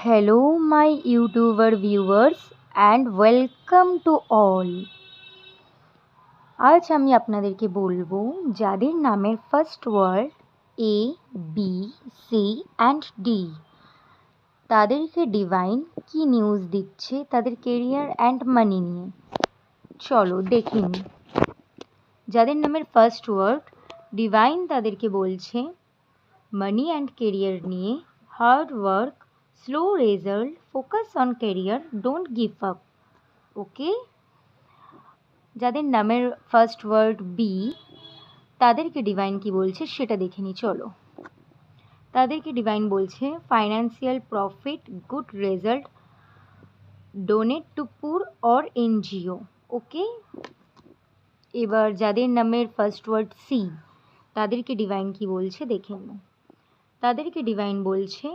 Hello, my YouTuber viewers, and welcome to all. আজ আমি আপনাদেরকে বলবো যাদের নামের first word A B C and D তাদেরকে ডিভাইন কি নিউজ দিচ্ছে তাদের কেরিয়ার অ্যান্ড মানি নিয়ে। চলো দেখে নিই। যাদের নামের ফার্স্ট ওয়ার্ড ডিভাইন তাদেরকে বলছে মানি অ্যান্ড কেরিয়ার নিয়ে hard work, slow result, focus on career, don't give up. Okay. যাদের নামের ফার্স্ট ওয়ার্ড বি তাদেরকে ডিভাইন কি বলছে সেটা দেখে নিই। চলো, তাদেরকে ডিভাইন বলছে financial profit, good result, donate to poor or NGO. Okay. এবার যাদের নামের ফার্স্ট ওয়ার্ড সি তাদেরকে ডিভাইন কি বলছে দেখে নিই। তাদেরকে ডিভাইন বলছে